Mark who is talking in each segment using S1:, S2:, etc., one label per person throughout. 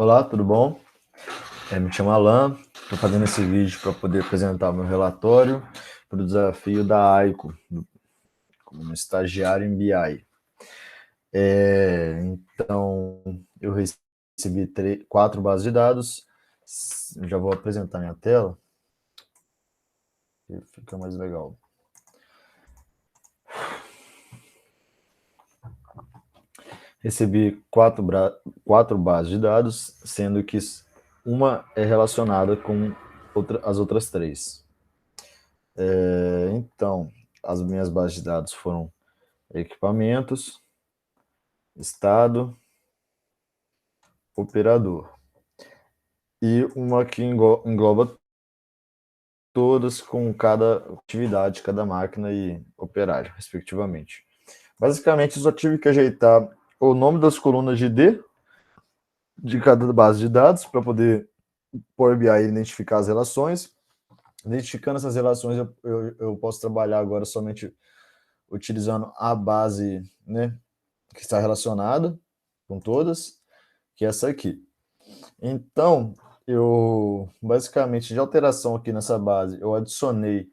S1: Olá, tudo bom? Me chamo Alan, estou fazendo esse vídeo para poder apresentar o meu relatório para o desafio da AICO, como estagiário em BI. Então, eu recebi 4 bases de dados, já vou apresentar minha tela, que fica mais legal. Recebi 4 bases de dados, sendo que uma é relacionada com as outras 3. Então, as minhas bases de dados foram equipamentos, estado, operador. E uma que engloba todas com cada atividade, cada máquina e operário, respectivamente. Basicamente, eu só tive que ajeitar o nome das colunas de D de cada base de dados para poder Power BI identificar as relações. Identificando essas relações, eu posso trabalhar agora somente utilizando a base, né, que está relacionada com todas, que é essa aqui. Então, eu basicamente de alteração aqui nessa base, eu adicionei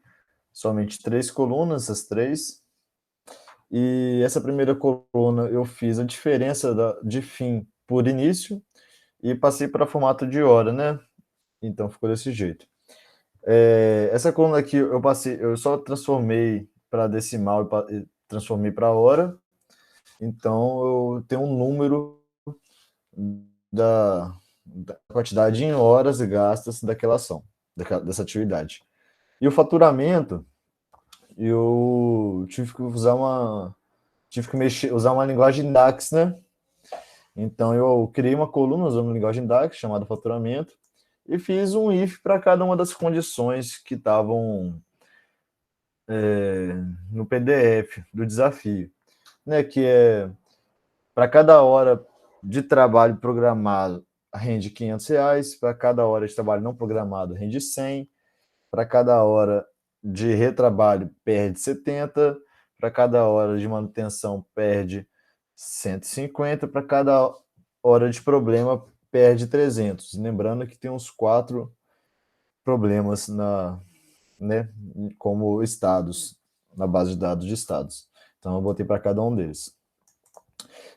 S1: somente 3 colunas, as 3, e essa primeira coluna eu fiz a diferença de fim por início e passei para formato de hora, né? Então ficou desse jeito. Essa coluna aqui eu só transformei para decimal e transformei para hora, então eu tenho um número da quantidade em horas gastas daquela ação, dessa atividade. E o faturamento, eu tive que usar uma linguagem DAX, né? Então eu criei uma coluna usando uma linguagem DAX chamada faturamento e fiz um if para cada uma das condições que estavam no PDF do desafio, né? Que é para cada hora de trabalho programado rende R$500, para cada hora de trabalho não programado rende 100, para cada hora de retrabalho perde 70, para cada hora de manutenção perde 150, para cada hora de problema perde 300. Lembrando que tem uns 4 problemas né, como estados, na base de dados de estados. Então eu botei para cada um deles.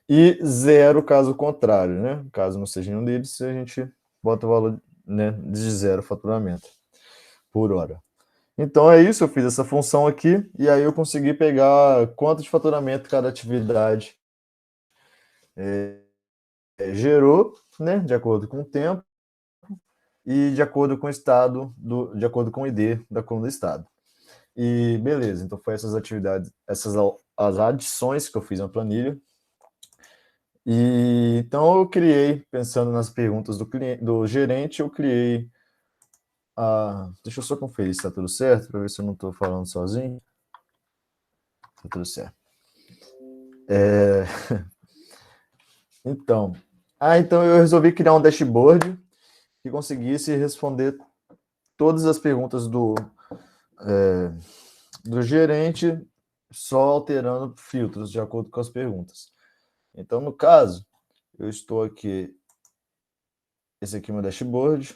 S1: E 0 caso contrário, né? Caso não seja nenhum deles, a gente bota o valor, né, de 0 faturamento por hora. Então é isso, eu fiz essa função aqui e aí eu consegui pegar quanto de faturamento cada atividade gerou, né, de acordo com o tempo e de acordo com o estado, de acordo com o ID da coluna do estado. E beleza, então foi essas atividades, as adições que eu fiz na planilha. E então eu criei, pensando nas perguntas do gerente, eu criei deixa eu só conferir se está tudo certo, para ver se eu não estou falando sozinho. Está tudo certo. Então, então eu resolvi criar um dashboard que conseguisse responder todas as perguntas do gerente, só alterando filtros de acordo com as perguntas. Então, no caso, eu estou aqui, esse aqui é o meu dashboard.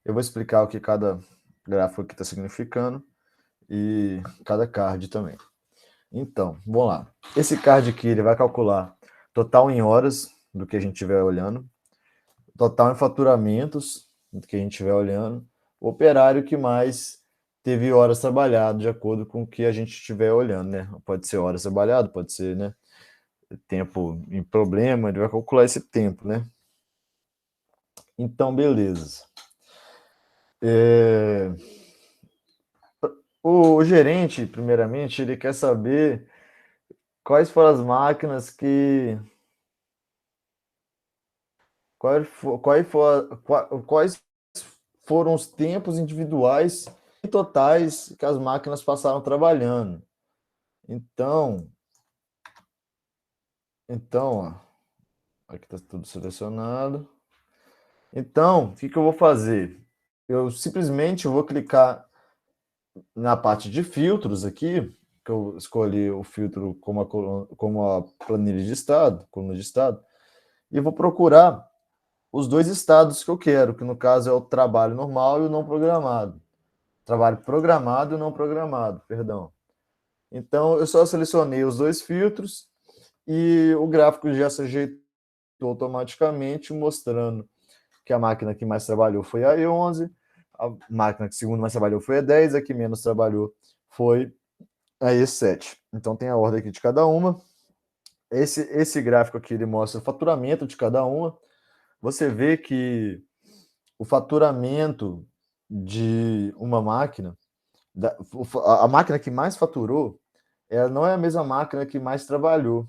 S1: Eu vou explicar o que cada gráfico aqui está significando e cada card também. Então, vamos lá. Esse card aqui, ele vai calcular total em horas do que a gente estiver olhando, total em faturamentos do que a gente estiver olhando, o operário que mais teve horas trabalhadas, de acordo com o que a gente estiver olhando, né? Pode ser horas trabalhadas, pode ser, né, tempo em problema, ele vai calcular esse tempo, né? Então, beleza. O gerente, primeiramente, ele quer saber quais foram as máquinas que quais foram os tempos individuais e totais que as máquinas passaram trabalhando. Então, ó, aqui está tudo selecionado. Então, o que eu vou fazer? Eu simplesmente vou clicar na parte de filtros aqui, que eu escolhi o filtro como a planilha de estado, coluna de estado. e vou procurar os dois estados que eu quero, que no caso é o trabalho normal e o não programado. Trabalho programado e não programado, perdão. Então, eu só selecionei os dois filtros e o gráfico já se ajeitou automaticamente, mostrando que a máquina que mais trabalhou foi a E11, a máquina que segundo mais trabalhou foi a E10, a que menos trabalhou foi a E7. Então, tem a ordem aqui de cada uma. Esse gráfico aqui ele mostra o faturamento de cada uma. Você vê que o faturamento de uma máquina, a máquina que mais faturou, ela não é a mesma máquina que mais trabalhou.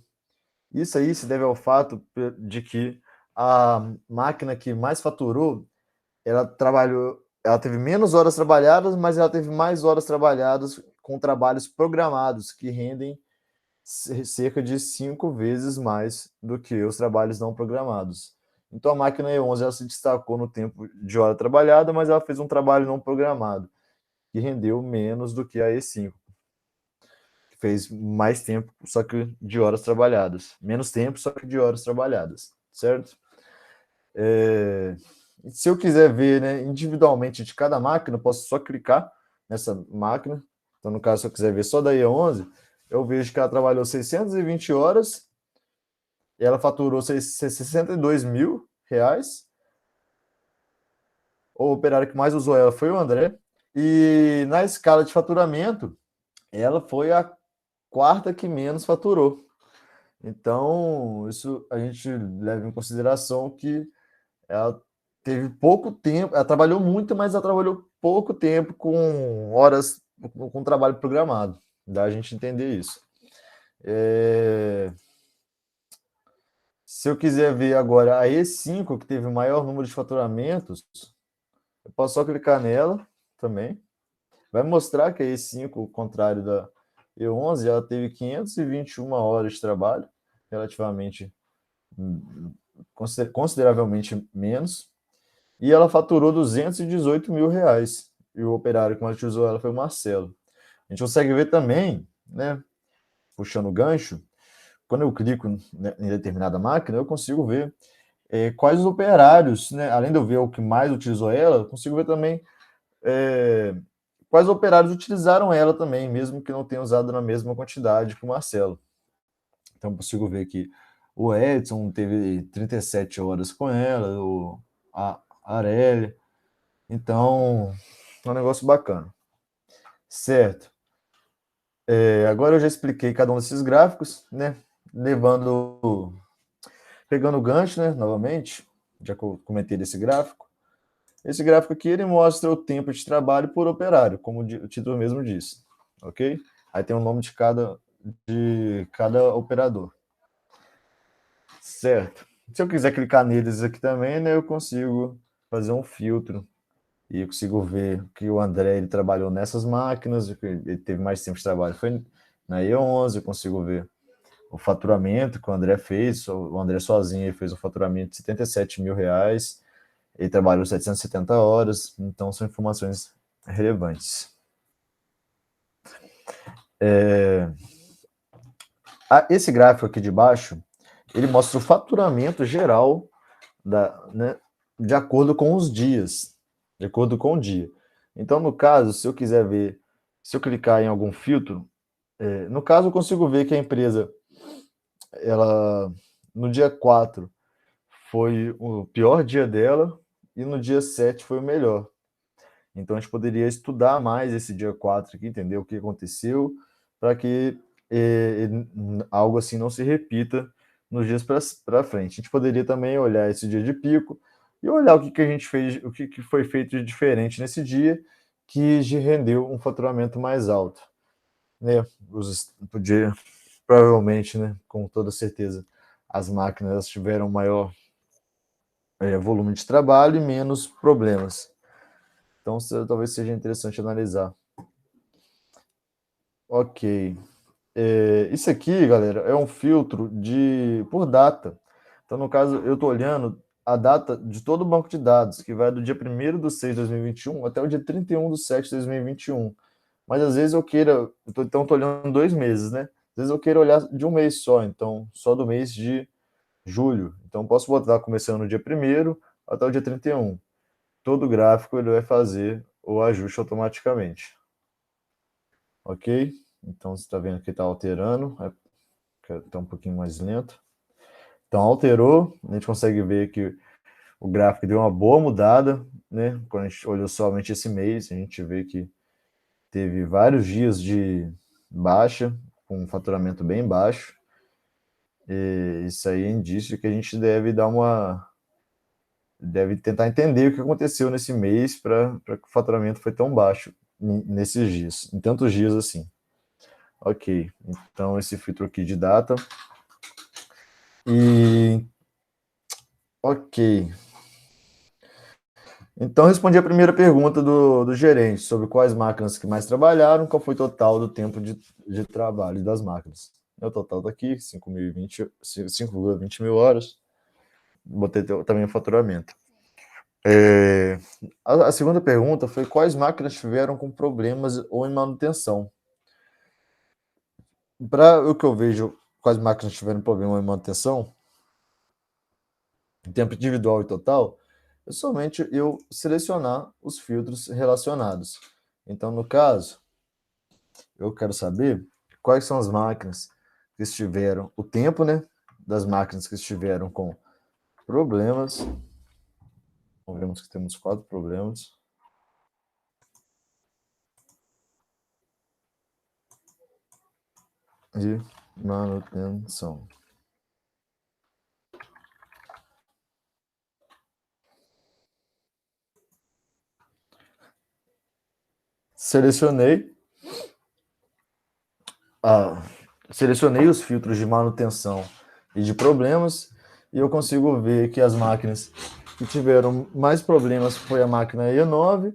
S1: Isso aí se deve ao fato de que a máquina que mais faturou, ela teve menos horas trabalhadas, mas ela teve mais horas trabalhadas com trabalhos programados, que rendem cerca de 5 vezes mais do que os trabalhos não programados. Então a máquina E11 ela se destacou no tempo de hora trabalhada, mas ela fez um trabalho não programado, que rendeu menos do que a E5, que fez mais tempo, só que de horas trabalhadas. Menos tempo, só que de horas trabalhadas, certo? Se eu quiser ver, né, individualmente de cada máquina, eu posso só clicar nessa máquina. Então, no caso, se eu quiser ver só da E11, eu vejo que ela trabalhou 620 horas e ela faturou 62 mil reais. O operário que mais usou ela foi o André. E na escala de faturamento, ela foi a quarta que menos faturou. Então, isso a gente leva em consideração que ela teve pouco tempo, ela trabalhou muito, mas ela trabalhou pouco tempo com horas, com trabalho programado. Dá a gente entender isso. Se eu quiser ver agora a E5, que teve o maior número de faturamentos, eu posso só clicar nela também. Vai mostrar que a E5, ao contrário da E11, ela teve 521 horas de trabalho, relativamente, consideravelmente menos, e ela faturou 218 mil reais. E o operário que mais utilizou ela foi o Marcelo. A gente consegue ver também, né, puxando o gancho, quando eu clico em determinada máquina, eu consigo ver quais os operários, né, além de eu ver o que mais utilizou ela, eu consigo ver também quais operários utilizaram ela também, mesmo que não tenha usado na mesma quantidade que o Marcelo. Então, eu consigo ver que o Edson teve 37 horas com ela, a Arely. Então, é um negócio bacana. Certo. Agora eu já expliquei cada um desses gráficos, né? Pegando o gancho, né? Novamente, já comentei desse gráfico. Esse gráfico aqui ele mostra o tempo de trabalho por operário, como o título mesmo diz, ok? Aí tem o nome de cada operador. Certo. Se eu quiser clicar neles aqui também, né, eu consigo fazer um filtro e eu consigo ver que o André ele trabalhou nessas máquinas, ele teve mais tempo de trabalho, foi na E11, eu consigo ver o faturamento que o André fez, o André sozinho ele fez um faturamento de 77 mil reais, ele trabalhou 770 horas, então são informações relevantes. Esse gráfico aqui de baixo, ele mostra o faturamento geral né, de acordo com os dias, de acordo com o dia. Então, no caso, se eu quiser ver, se eu clicar em algum filtro, no caso eu consigo ver que a empresa, ela, no dia 4 foi o pior dia dela e no dia 7 foi o melhor. Então a gente poderia estudar mais esse dia 4 aqui, entender o que aconteceu, para que algo assim não se repita nos dias para frente. A gente poderia também olhar esse dia de pico e olhar o que a gente fez, o que foi feito de diferente nesse dia, que rendeu um faturamento mais alto. Né? Podia, provavelmente, né, com toda certeza, as máquinas tiveram maior volume de trabalho e menos problemas. Então, talvez seja interessante analisar. Ok. Isso aqui, galera, é um filtro por data. Então, no caso, eu estou olhando a data de todo o banco de dados, que vai do dia 1º de 6 de 2021 até o dia 31 de 7 de 2021. Mas às vezes eu queira, então estou olhando 2 meses, né? Às vezes eu queiro olhar de um mês só, então só do mês de julho. Então, posso botar começando no dia 1º até o dia 31. Todo gráfico ele vai fazer o ajuste automaticamente. Ok? Então, você está vendo que está alterando. Está um pouquinho mais lento. Então, alterou. A gente consegue ver que o gráfico deu uma boa mudada, né? Quando a gente olhou somente esse mês, a gente vê que teve vários dias de baixa, com um faturamento bem baixo. E isso aí é indício de que a gente deve tentar entender o que aconteceu nesse mês para que o faturamento foi tão baixo nesses dias, em tantos dias assim. Ok, então esse filtro aqui de data. E ok. Então respondi a primeira pergunta do gerente sobre quais máquinas que mais trabalharam, qual foi o total do tempo de trabalho das máquinas. O total está aqui, 5,20 mil horas. Botei também o faturamento. A segunda pergunta foi quais máquinas tiveram com problemas ou em manutenção. Para o que eu vejo, quais máquinas tiveram problema ou em manutenção, em tempo individual e total, é somente eu selecionar os filtros relacionados. Então, no caso, eu quero saber quais são as máquinas que estiveram, o tempo, né, das máquinas que estiveram com problemas. Vemos que temos 4 problemas. De manutenção. Selecionei selecionei os filtros de manutenção e de problemas e eu consigo ver que as máquinas que tiveram mais problemas foi a máquina E9,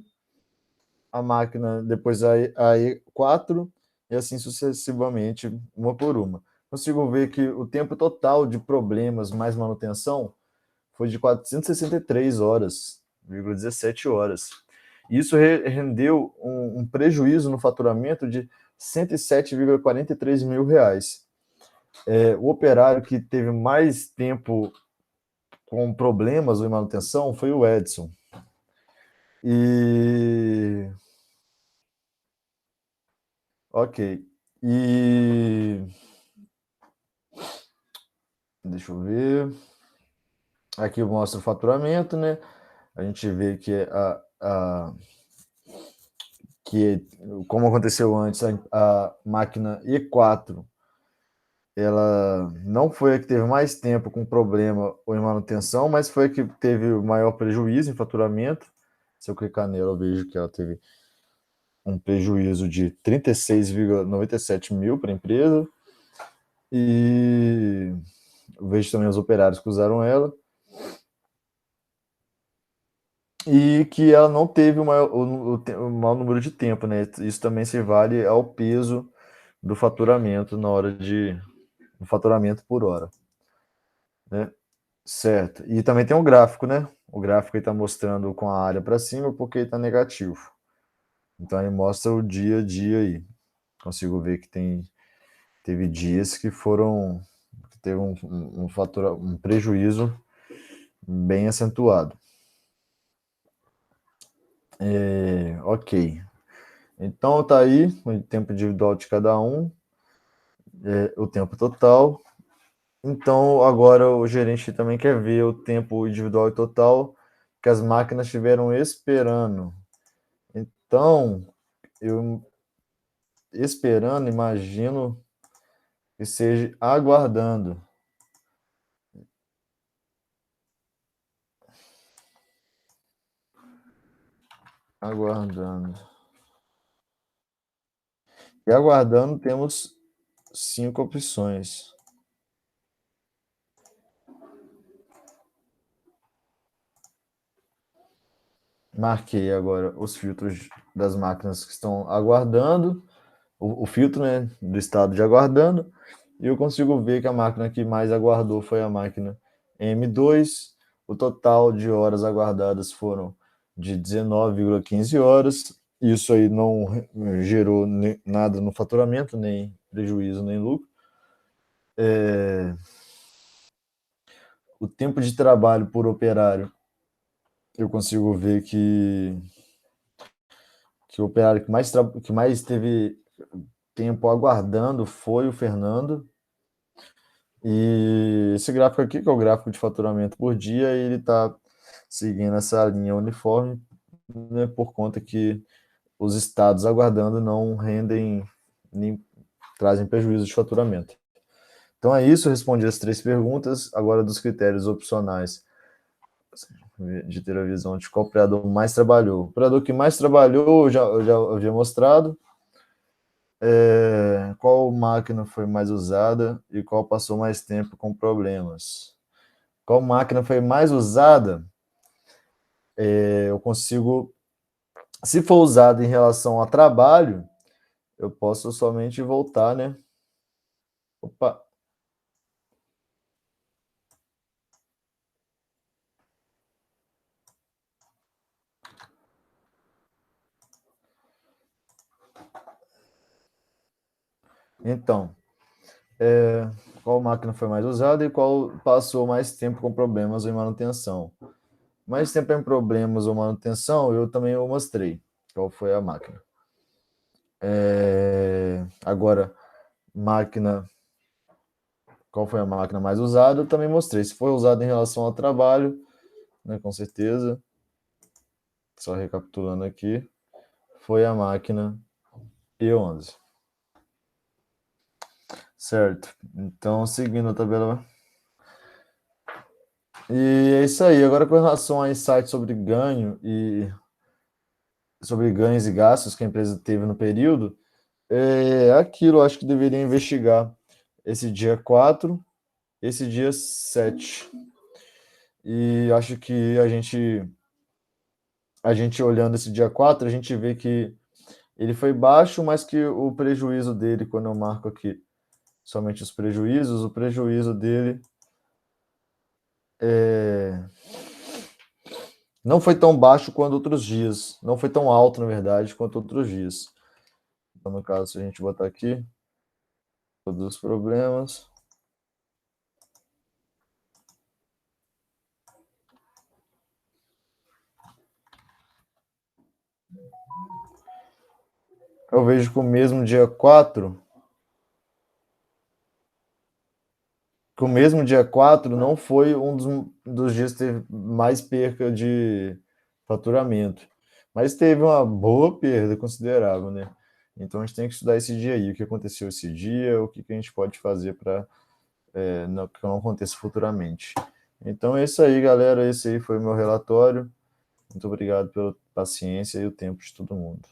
S1: a máquina depois a E4 e assim sucessivamente, uma por uma. Consigo ver que o tempo total de problemas mais manutenção foi de 463 horas, 17 horas. Isso rendeu um prejuízo no faturamento de 107,43 mil reais. O operário que teve mais tempo com problemas ou em manutenção foi o Edson. E. Ok. E. Deixa eu ver. Aqui mostra o faturamento, né? A gente vê que como aconteceu antes, a máquina E4 ela não foi a que teve mais tempo com problema ou em manutenção, mas foi a que teve o maior prejuízo em faturamento. Se eu clicar nela, eu vejo que ela teve um prejuízo de 36,97 mil para a empresa. E eu vejo também os operários que usaram ela. E que ela não teve o maior número de tempo, né? Isso também se vale ao peso do faturamento na hora do faturamento por hora, né? Certo. E também tem um gráfico, né? O gráfico está mostrando com a área para cima porque está negativo. Então ele mostra o dia a dia aí. Consigo ver que teve dias que teve um prejuízo bem acentuado. Ok. Então tá aí o tempo individual de cada um, o tempo total. Então agora o gerente também quer ver o tempo individual e total que as máquinas estiveram esperando. Então, eu esperando, imagino que seja aguardando. Aguardando. E aguardando temos 5 opções. Marquei agora os filtros das máquinas que estão aguardando, o filtro, né, do estado de aguardando, e eu consigo ver que a máquina que mais aguardou foi a máquina M2. O total de horas aguardadas foram de 19,15 horas. Isso aí não gerou nada no faturamento, nem prejuízo, nem lucro. o tempo de trabalho por operário, eu consigo ver que o operário que mais teve tempo aguardando foi o Fernando. E esse gráfico aqui, que é o gráfico de faturamento por dia, ele está seguindo essa linha uniforme, né, por conta que os estados aguardando não rendem nem trazem prejuízo de faturamento. Então é isso, eu respondi as 3 perguntas. Agora, dos critérios opcionais de ter a visão de qual operador mais trabalhou. O operador que mais trabalhou, eu já havia mostrado. Qual máquina foi mais usada e qual passou mais tempo com problemas. Qual máquina foi mais usada? Eu consigo, se for usada em relação a trabalho, eu posso somente voltar, né? Opa. Então, qual máquina foi mais usada e qual passou mais tempo com problemas ou em manutenção. Mais tempo em problemas ou manutenção, eu também eu mostrei qual foi a máquina. Agora, máquina, qual foi a máquina mais usada, eu também mostrei. Se foi usada em relação ao trabalho, né, com certeza, só recapitulando aqui, foi a máquina E11. Certo. Então, seguindo a tabela. E é isso aí. Agora, com relação a insights sobre ganho e sobre ganhos e gastos que a empresa teve no período, aquilo eu acho que deveria investigar esse dia 4, esse dia 7. E acho que a gente olhando esse dia 4, a gente vê que ele foi baixo, mas que o prejuízo dele, quando eu marco aqui somente os prejuízos, o prejuízo dele não foi tão baixo quanto outros dias. Não foi tão alto, na verdade, quanto outros dias. Então, no caso, se a gente botar aqui todos os problemas. Eu vejo que o mesmo dia 4, que o mesmo dia 4 não foi um dos dias que teve mais perca de faturamento. Mas teve uma boa perda considerável, né? Então a gente tem que estudar esse dia aí, o que aconteceu esse dia, o que a gente pode fazer para que não aconteça futuramente. Então é isso aí, galera. Esse aí foi o meu relatório. Muito obrigado pela paciência e o tempo de todo mundo.